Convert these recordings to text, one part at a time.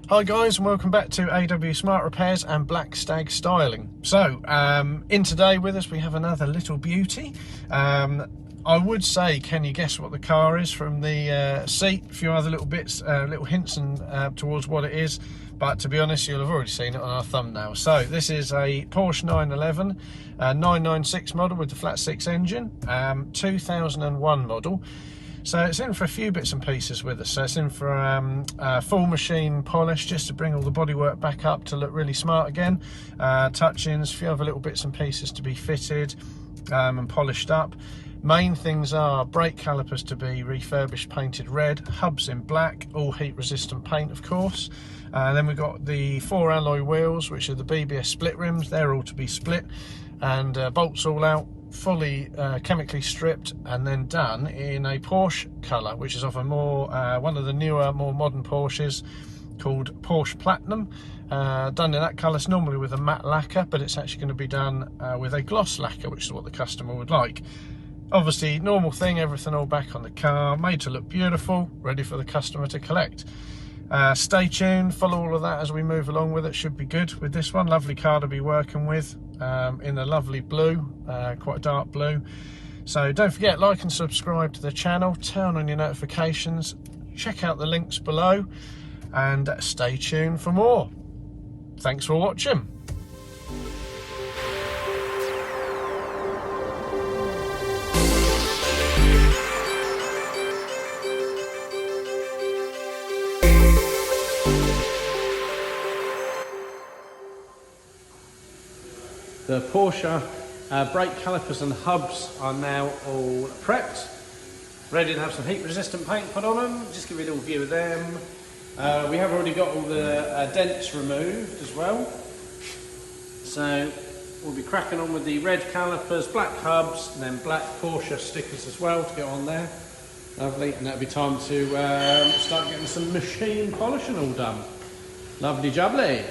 Hi guys, and welcome back to AW Smart Repairs and Black Stag Styling. So, in today with us we have another little beauty. I would say, can you guess what the car is from the seat? A few other little bits, little hints and towards what it is. But to be honest, you'll have already seen it on our thumbnail. So this is a Porsche 911 996 model with the flat 6 engine, 2001 model. So it's in for a few bits and pieces with us. So it's in for full machine polish, just to bring all the bodywork back up to look really smart again. Touch-ins, a few other little bits and pieces to be fitted and polished up. Main things are brake calipers to be refurbished, painted red, hubs in black, all heat resistant paint of course. Then we've got the 4 alloy wheels, which are the BBS split rims. They're all to be split, and bolts all out, fully chemically stripped and then done in a Porsche colour, which is of a more one of the newer, more modern Porsches called Porsche Platinum. Done in that colour. It's normally with a matte lacquer, but it's actually going to be done with a gloss lacquer, which is what the customer would like. Obviously, normal thing, everything all back on the car, made to look beautiful, ready for the customer to collect. Stay tuned, follow all of that as we move along with it. Should be good with this one. Lovely car to be working with, in a lovely blue, quite a dark blue. So don't forget, like and subscribe to the channel, turn on your notifications, check out the links below, and stay tuned for more. Thanks for watching. The Porsche brake calipers and hubs are now all prepped, ready to have some heat resistant paint put on them. Just give you a little view of them. We have already got all the dents removed as well. So we'll be cracking on with the red calipers, black hubs, and then black Porsche stickers as well to get on there. Lovely, and that'll be time to start getting some machine polishing all done. Lovely jubbly.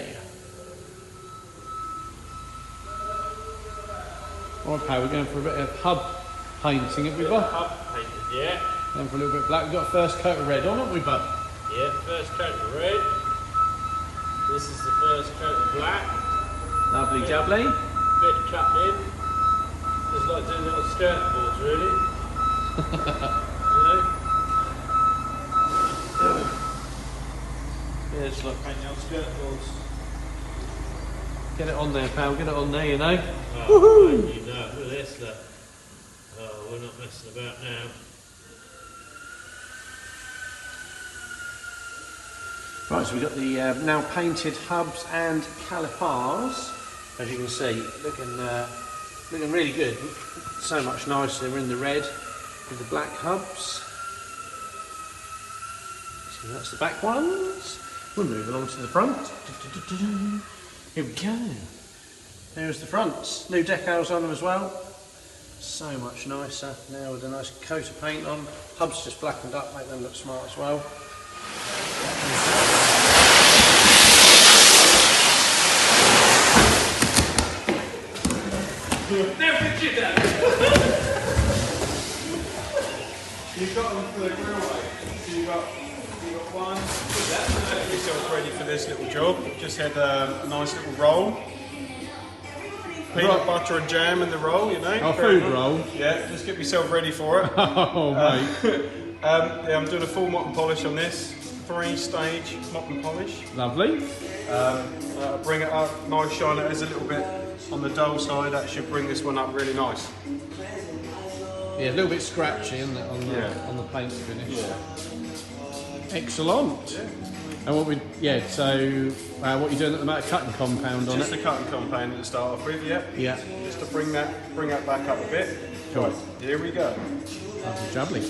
Right, pal, we're going for a bit of hub painting, have we, bud? Hub painted, yeah. Then for a little bit of black. We've got first coat of red on, haven't we, bud? Yeah, first coat of red. This is the first coat of black. Lovely jubbly. Bit of cut in. Just like doing little skirt boards, really. Yeah, just like painting out skirt boards. Get it on there, pal, get it on there, you know. Oh, man, you know, look at this, look. Oh, we're not messing about now. Right, so we've got the now painted hubs and calipers, as you can see, looking really good. So much nicer in the red with the black hubs. So that's the back ones. We'll move along to the front. Here we go. There's the fronts. New decals on them as well. So much nicer now with a nice coat of paint on. Hubs just blackened up, make them look smart as well. Never did that! You've got them for the grillway. So you've got one. Get yourself ready for this little job. Just had a nice little roll. Peanut butter and jam in the roll, you know. Oh, food roll? Yeah, just get yourself ready for it. Oh, mate. Yeah, I'm doing a full mop and polish on this. 3-stage mop and polish. Lovely. Bring it up, nice shine. It is a little bit on the dull side. That should bring this one up really nice. Yeah, a little bit scratchy, isn't it, on the paint finish? Yeah. Excellent. Yeah. And what what you're doing at the moment, cutting compound on it? Just the cutting compound to start off with, yeah. Yeah. Just to bring that back up a bit. Cool. Right, here we go. Lovely jubbly.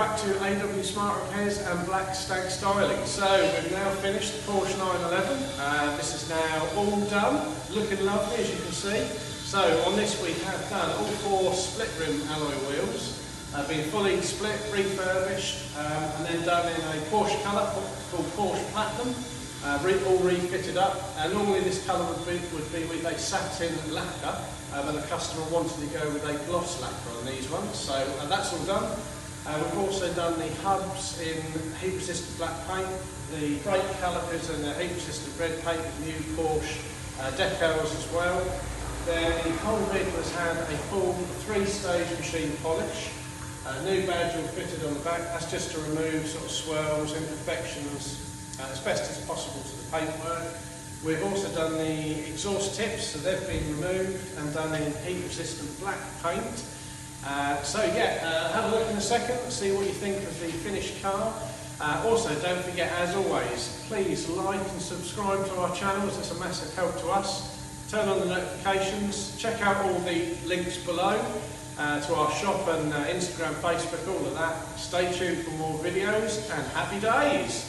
back to AW Smart Repairs and Black Stag Styling. So we've now finished the Porsche 911. This is now all done, looking lovely as you can see. So on this we have done all 4 split rim alloy wheels, been fully split, refurbished, and then done in a Porsche colour called Porsche Platinum, all refitted up. And normally this colour would be with a satin lacquer, but the customer wanted to go with a gloss lacquer on these ones, so that's all done. We've also done the hubs in heat resistant black paint, the brake calipers and the heat resistant red paint with new Porsche decals as well. Then the whole vehicle has had a full 3-stage machine polish. A new badge all fitted on the back. That's just to remove sort of swirls, imperfections, as best as possible to the paintwork. We've also done the exhaust tips, so they've been removed and done in heat resistant black paint. Have a look in a second and see what you think of the finished car. Also, don't forget, as always, please like and subscribe to our channels. It's a massive help to us. Turn on the notifications. Check out all the links below to our shop and Instagram, Facebook, all of that. Stay tuned for more videos and happy days.